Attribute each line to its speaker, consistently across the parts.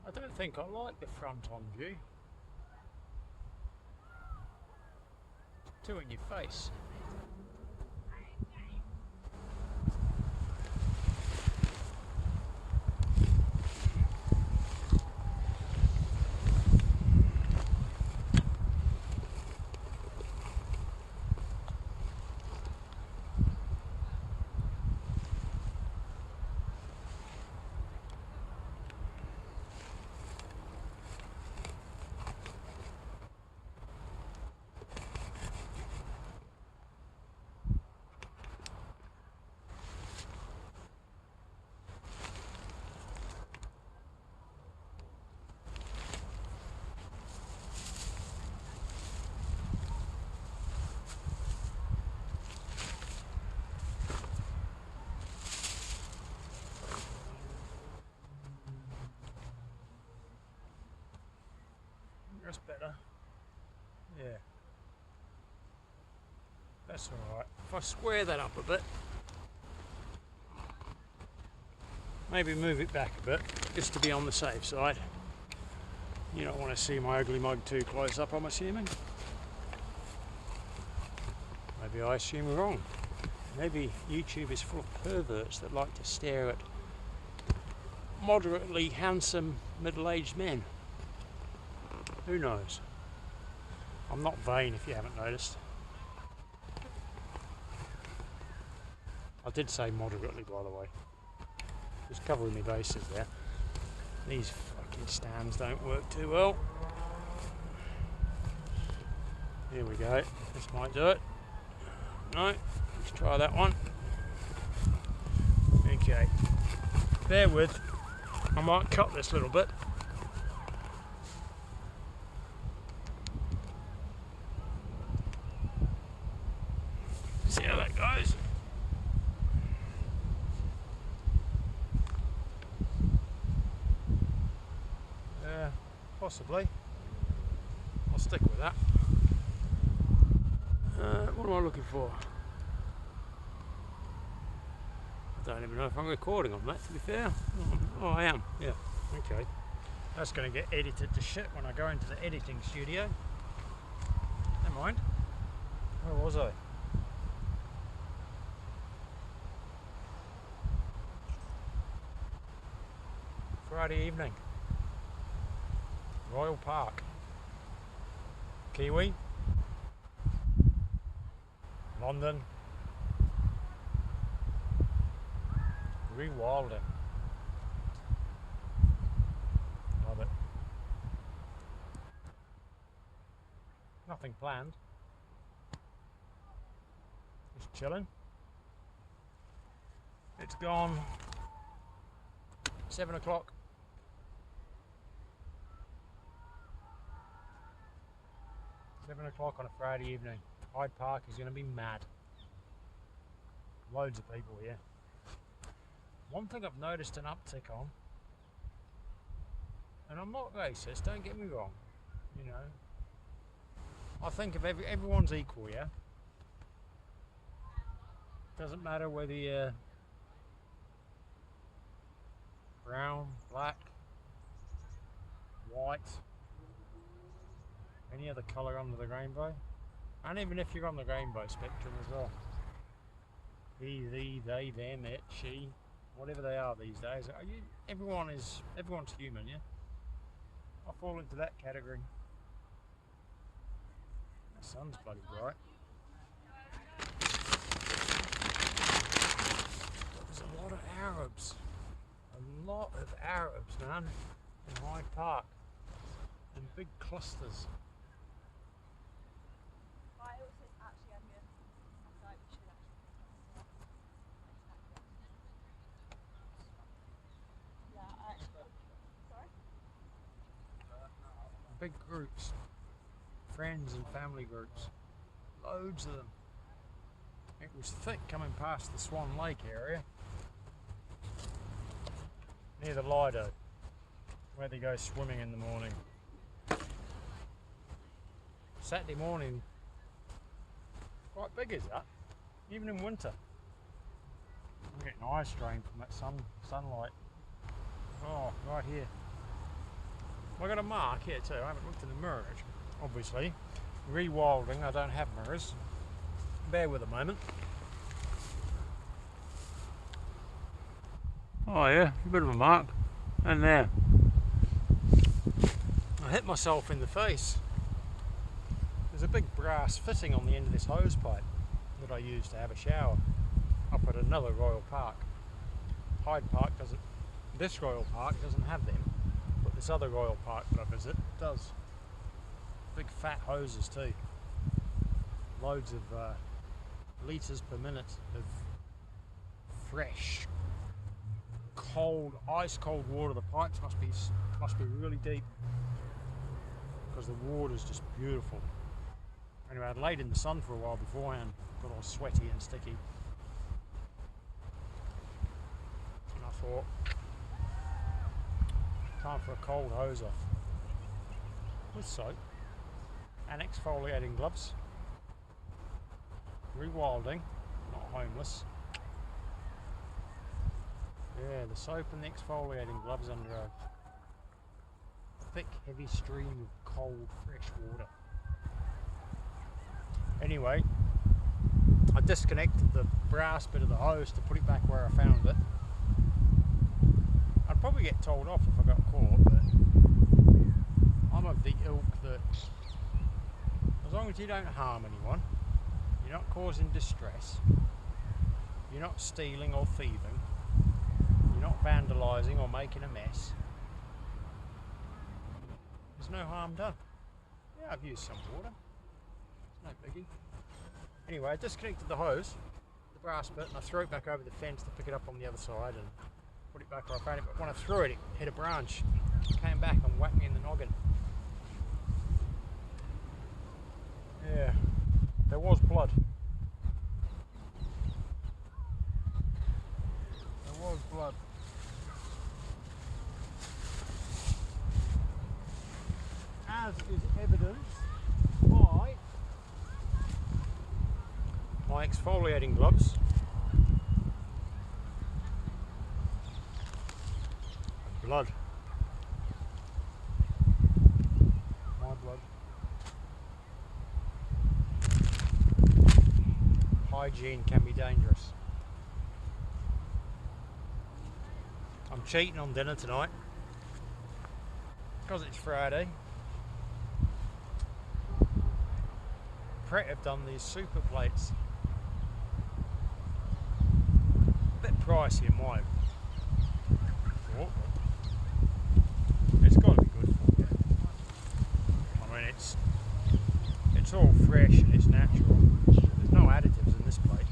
Speaker 1: I don't think I like the front on view. Too in your face. That's better. Yeah. That's alright. If I square that up a bit, maybe move it back a bit, just to be on the safe side. You don't want to see my ugly mug too close up, I'm assuming. Maybe I assume wrong. Maybe YouTube is full of perverts that like to stare at moderately handsome middle-aged men. Who knows? I'm not vain if you haven't noticed. I did say moderately, by the way. Just covering my bases there. These fucking stands don't work too well. Here we go. This might do it. No, let's try that one. Okay. Bear with. I might cut this little bit. See how that goes. Possibly. I'll stick with that. What am I looking for? I don't even know if I'm recording on that, to be fair. Oh, I am. Yeah. Okay. That's going to get edited to shit when I go into the editing studio. Never mind. Where was I? Friday evening. Royal Park. Kiwi. London. Rewilding. Love it. Nothing planned. Just chilling. It's gone 7 o'clock. 7 o'clock on a Friday evening. Hyde Park is going to be mad. Loads of people here. One thing I've noticed an uptick on, and I'm not racist, don't get me wrong, you know, I think of everyone's equal, yeah? Doesn't matter whether you're brown, black, white, any other colour under the rainbow, and even if you're on the rainbow spectrum as well. He, thee, they, them, it, she, whatever they are these days. Everyone's human, yeah? I fall into that category. The sun's bloody bright. There's a lot of Arabs. A lot of Arabs, man, in Hyde Park. In big clusters. Big groups, friends and family groups, loads of them. It was thick coming past the Swan Lake area, near the Lido, where they go swimming in the morning. Saturday morning, quite big is that, even in winter. I'm getting eye strain from that sunlight. Oh, right here. I got a mark here too. I haven't looked in the mirror obviously. Rewilding, I don't have mirrors. Bear with a moment. Oh yeah, a bit of a mark. And there. I hit myself in the face. There's a big brass fitting on the end of this hose pipe that I use to have a shower up at another Royal Park. Hyde Park doesn't, this Royal Park doesn't have them, but this other Royal Park that I visit does. Big fat hoses too. Loads of litres per minute of fresh, cold, ice cold water. The pipes must be really deep because the water's just beautiful. Anyway, I'd laid in the sun for a while beforehand, got all sweaty and sticky, and I thought, time for a cold hose off with soap and exfoliating gloves. Rewilding, not homeless. Yeah, the soap and the exfoliating gloves under a thick, heavy stream of cold, fresh water. Anyway, I disconnected the brass bit of the hose to put it back where I found it. I'd probably get told off if I got caught, but I'm of the ilk that as long as you don't harm anyone, you're not causing distress, you're not stealing or thieving, you're not vandalising or making a mess, there's no harm done. Yeah, I've used some water. No biggie. Anyway, I disconnected the hose, the brass bit, and I threw it back over the fence to pick it up on the other side and put it back where I found it. But when I threw it, it hit a branch, came back and whacked me in the noggin. Yeah, there was blood. There was blood. As is evidenced by my exfoliating gloves, blood, my blood. Hygiene can be dangerous. I'm cheating on dinner tonight because it's Friday. Pret have done these super plates. Bit pricey in my thought. It's got to be good for you. I mean, it's all fresh and it's natural. There's no additives in this plate.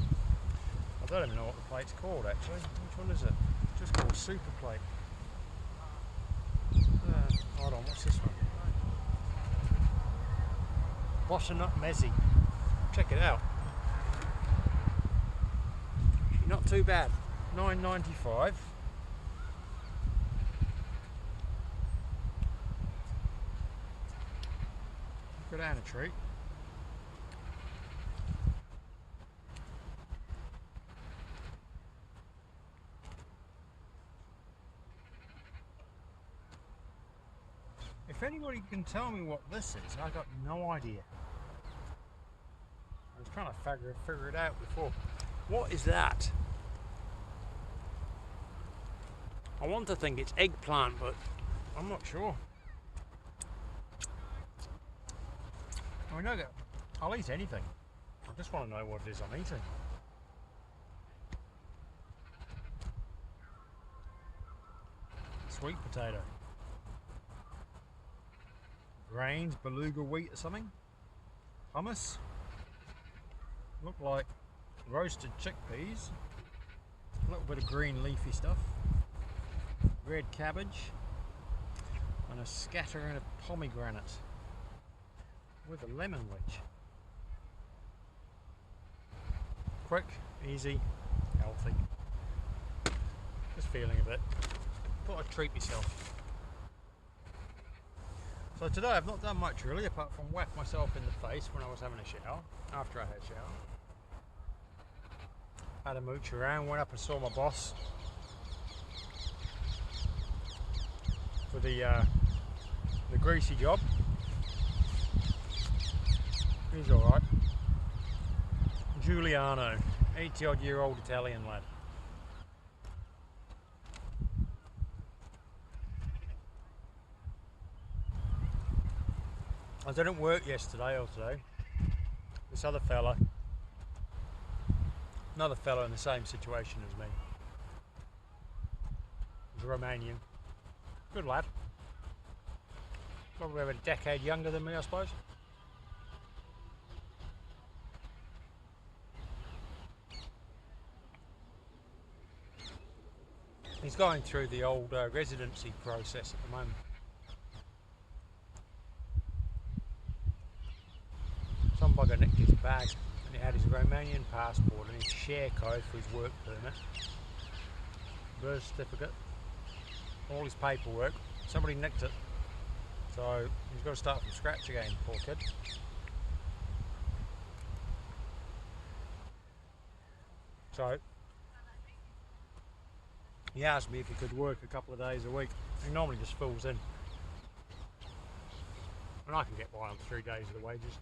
Speaker 1: I don't even know what the plate's called actually. Which one is it? It's just called super plate. Hold on, what's this one? Butternut mezzi. Check it out. Not too bad. $9.95. Good and a treat. If anybody can tell me what this is, I got no idea. I was trying to figure it out before. What is that? I want to think it's eggplant, but I'm not sure. I mean, I'll eat anything. I just want to know what it is I'm eating. Sweet potato. Grains, beluga wheat or something. Hummus. Look like roasted chickpeas. A little bit of green leafy stuff. Red cabbage. And a scattering of pomegranate. With a lemon wedge. Quick, easy, healthy. Just feeling a bit. Thought I'd treat myself. So today I've not done much really, apart from whack myself in the face when I was having a shower, after I had a shower. Had a mooch around, went up and saw my boss for the the greasy job. He's alright. Giuliano, 80-odd-year-old Italian lad. I didn't work yesterday or today. This other fella, another fella in the same situation as me. He's Romanian. Good lad. Probably about a decade younger than me, I suppose. He's going through the old residency process at the moment. Some bugger nicked his bag and he had his Romanian passport and his share code for his work permit, birth certificate, all his paperwork. Somebody nicked it, so he's got to start from scratch again, poor kid. So he asked me if he could work a couple of days a week. He normally just fills in, and I can get by on 3 days of the wages.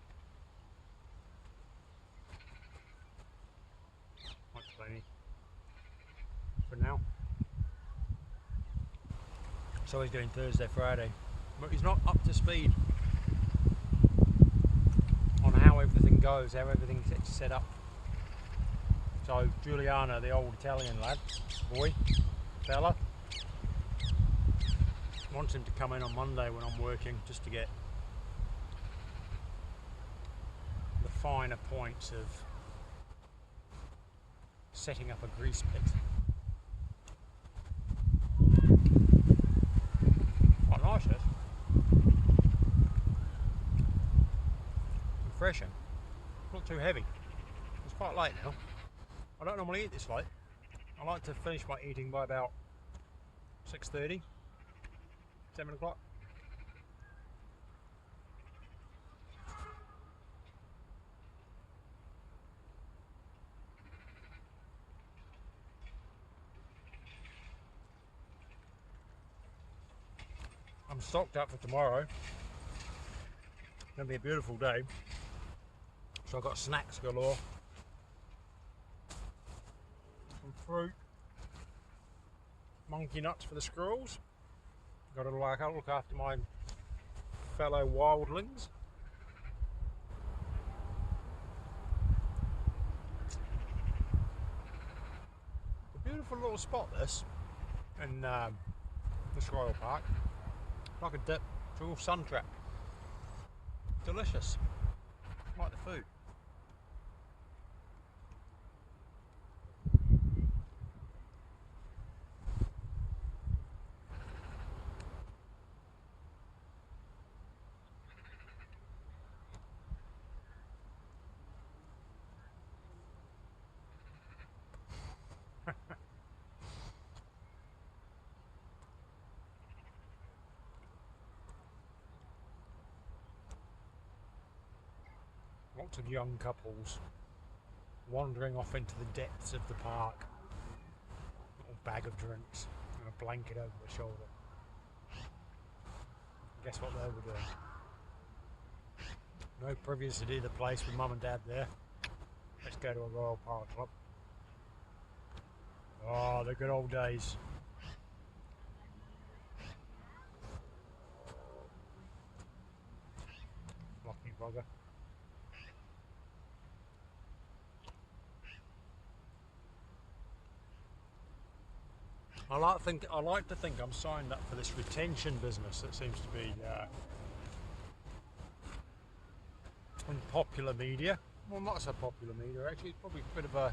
Speaker 1: Not plenty for now. So he's doing Thursday, Friday, but he's not up to speed on how everything goes, how everything's set up. So Giuliano, the old Italian lad, fella, wants him to come in on Monday when I'm working, just to get the finer points of setting up a grease pit. Quite nice, this. Refreshing. Not too heavy. It's quite late now. I don't normally eat this late. I like to finish my eating by about 6:30, 7 o'clock. I'm stocked up for tomorrow. It's going to be a beautiful day. So I've got snacks galore. Some fruit. Monkey nuts for the squirrels. Got to look after my fellow wildlings. A beautiful little spot this in this Royal Park. Like a dip, it's all sun trap. Delicious. Like the food. Lots of young couples wandering off into the depths of the park. A little bag of drinks and a blanket over their shoulder. Guess what they were doing? No privacy to the place with mum and dad there. Let's go to a Royal Park Club. Oh, the good old days. Lucky bugger. I like to think I'm signed up for this retention business that seems to be in popular media. Well, not so popular media actually. It's probably a bit of a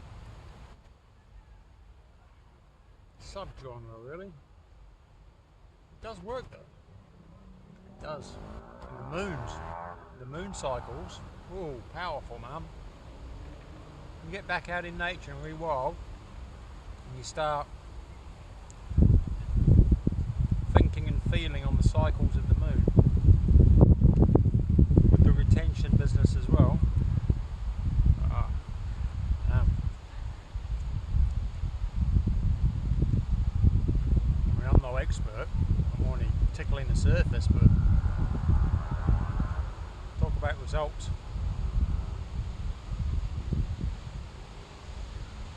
Speaker 1: subgenre, really. It does work though. It does. And the moon cycles. Oh, powerful, man. You get back out in nature and rewild, and you start thinking and feeling on the cycles of the moon, with the retention business as well. I mean, I'm no expert, I'm only tickling the surface, but about results.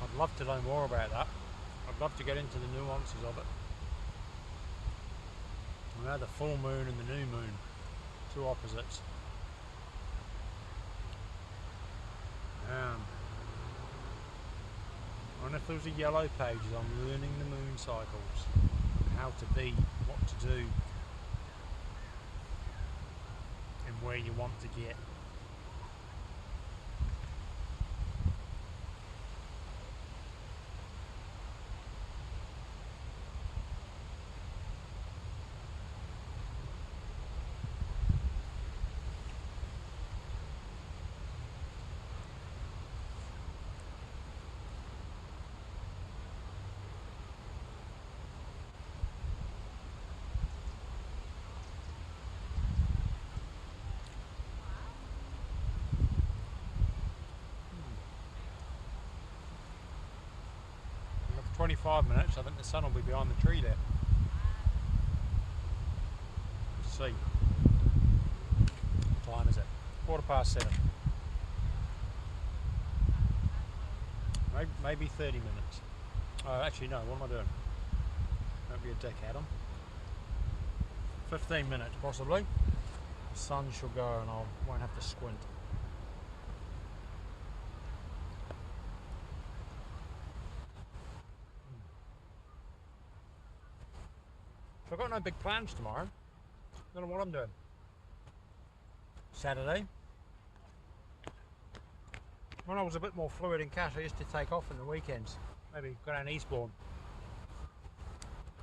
Speaker 1: I'd love to know more about that. I'd love to get into the nuances of it. You know, the full moon and the new moon, two opposites. And if there was a yellow page on learning the moon cycles, how to be, what to do, and where you want to get. Another 25 minutes, I think the sun will be behind the tree there. Let's see. What time is it? 7:15. Maybe 30 minutes. Oh, actually no, what am I doing? Don't be a dick, Adam. 15 minutes possibly. The sun shall go and I won't have to squint. So I've got no big plans tomorrow. Don't know what I'm doing. Saturday. When I was a bit more fluid in cash, I used to take off in the weekends. Maybe go down Eastbourne.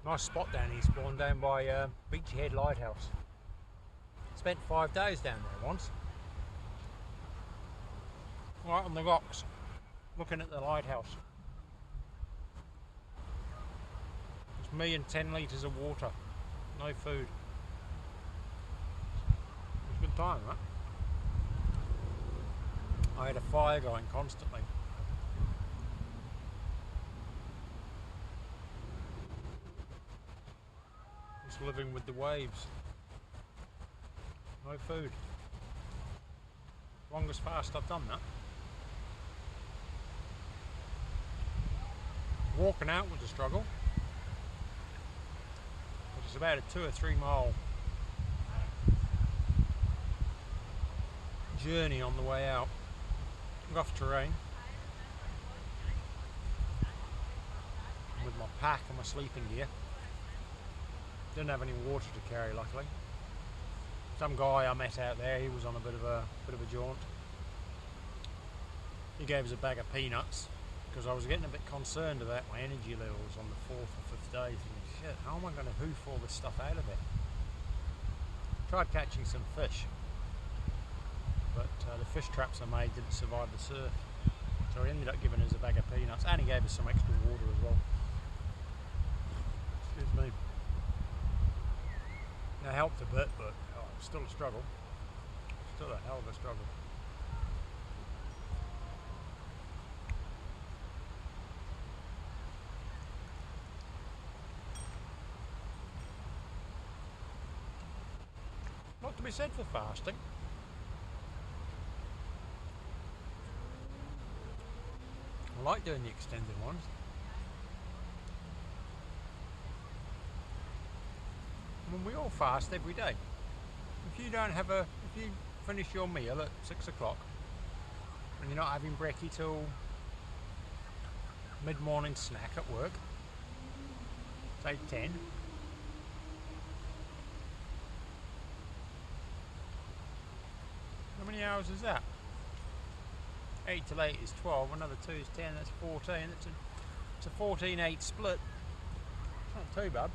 Speaker 1: Nice spot down Eastbourne, down by Beachy Head Lighthouse. Spent 5 days down there once. Right on the rocks, looking at the lighthouse. It's me and 10 litres of water, no food. It was a good time, right? I had a fire going constantly. Just living with the waves. No food. Longest fast I've done that. Walking out was a struggle. It was about a 2 or 3 mile journey on the way out. Rough terrain. With my pack and my sleeping gear. Didn't have any water to carry, luckily. Some guy I met out there, he was on a bit of a jaunt. He gave us a bag of peanuts because I was getting a bit concerned about my energy levels on the 4th or 5th day. Thinking, shit, how am I going to hoof all this stuff out of it? Tried catching some fish, but the fish traps I made didn't survive the surf. So he ended up giving us a bag of peanuts and he gave us some extra water as well. Excuse me. That helped a bit, but still a struggle. Still a hell of a struggle. Not to be said for fasting. I like doing the extended ones. I mean, we all fast every day. If you don't have if you finish your meal at 6 o'clock and you're not having brekkie till mid-morning snack at work, say 10, how many hours is that? 8 till 8 is 12, another 2 is 10, that's 14, it's a 14-8 split. It's not too bad.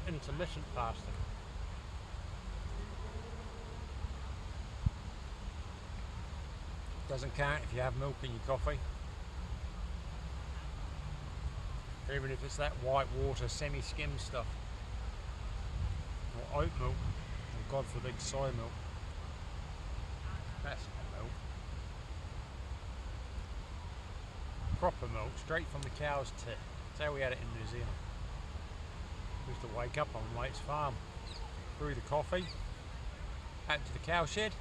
Speaker 1: Intermittent fasting. Doesn't count if you have milk in your coffee. Even if it's that white water semi-skim stuff. Or oat milk. Or God forbid soy milk. That's not milk. Proper milk, straight from the cow's tit. That's how we had it in New Zealand. We used to wake up on mate's farm, brew the coffee, out to the cow shed,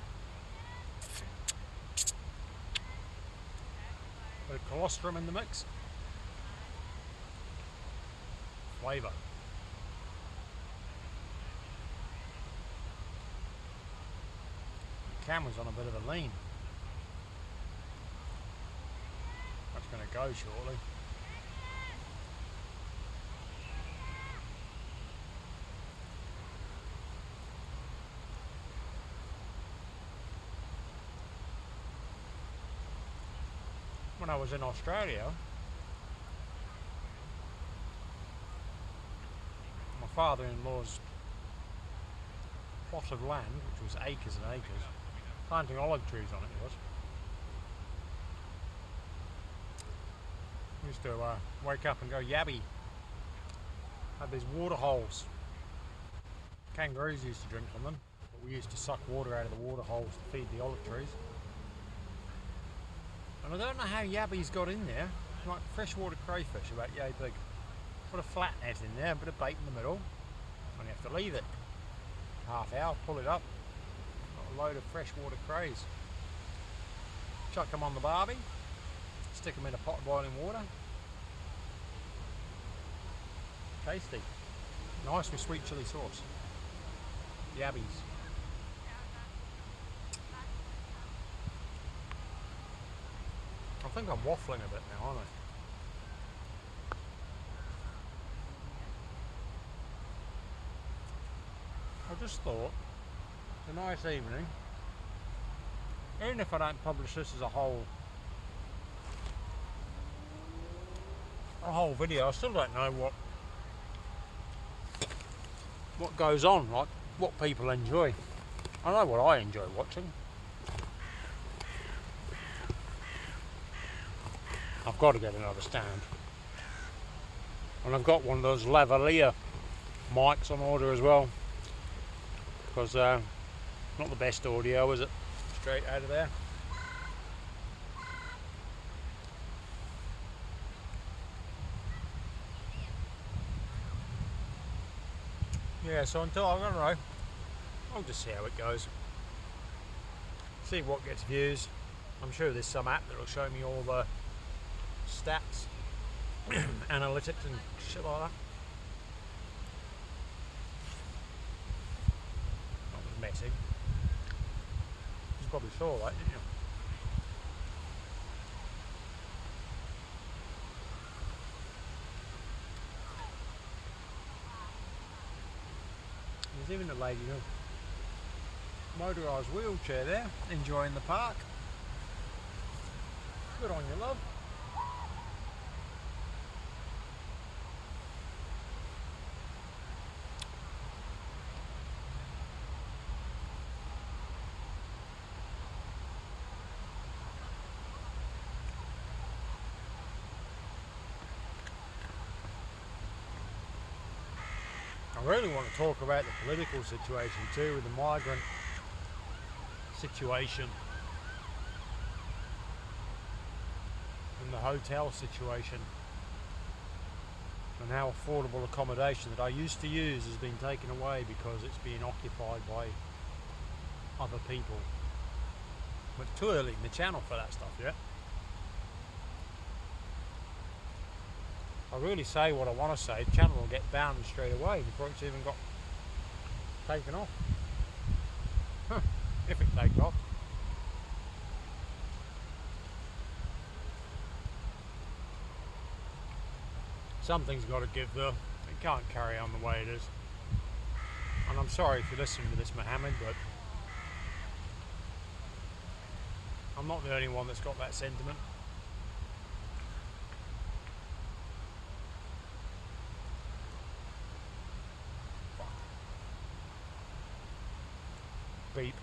Speaker 1: bit of colostrum in the mix, flavour. The camera's on a bit of a lean. That's going to go shortly. When I was in Australia, my father-in-law's plot of land, which was acres and acres, planting olive trees on it was. We used to wake up and go yabby. Had these water holes. Kangaroos used to drink from them, but we used to suck water out of the water holes to feed the olive trees. And I don't know how yabbies got in there, like freshwater crayfish about yay big. Put a flat net in there, a bit of bait in the middle, and you have to leave it. Half hour, pull it up, got a load of freshwater crays. Chuck them on the barbie, stick them in a pot of boiling water. Tasty. Nice with sweet chilli sauce. Yabbies. I think I'm waffling a bit now, aren't I? I just thought, it's a nice evening. Even if I don't publish this as a whole video, I still don't know what goes on, like what people enjoy. I know what I enjoy watching. I've got to get another stand, and I've got one of those lavalier mics on order as well, because not the best audio, is it? Straight out of there. Yeah, so until, I don't know, I'll just see how it goes. See what gets views. I'm sure there's some app that'll show me all the stats, analytics and shit like that. That was messy. You probably saw that, didn't you? There's even a lady in a motorised wheelchair there, enjoying the park. Good on you, love. I really want to talk about the political situation too, with the migrant situation and the hotel situation, and how affordable accommodation that I used to use has been taken away because it's being occupied by other people. But it's too early in the channel for that stuff yet. I really say what I want to say, the channel will get banned straight away before it's even got taken off. Huh, if it takes off. Something's got to give though. It can't carry on the way it is. And I'm sorry if you're listening to this, Mohammed, but I'm not the only one that's got that sentiment. Beep.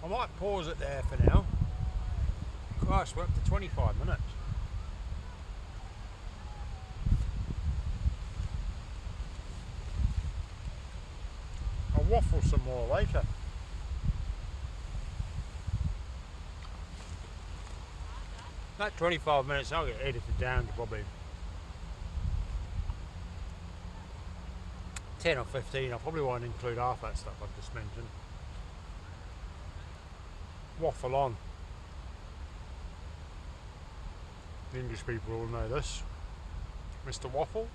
Speaker 1: I might pause it there for now. Christ, we're up to 25 minutes. I'll waffle some more later. That 25 minutes I'll get edited down to probably 10 or 15. I probably won't include half that stuff I've just mentioned. Waffle on. The English people all know this. Mr. Waffle.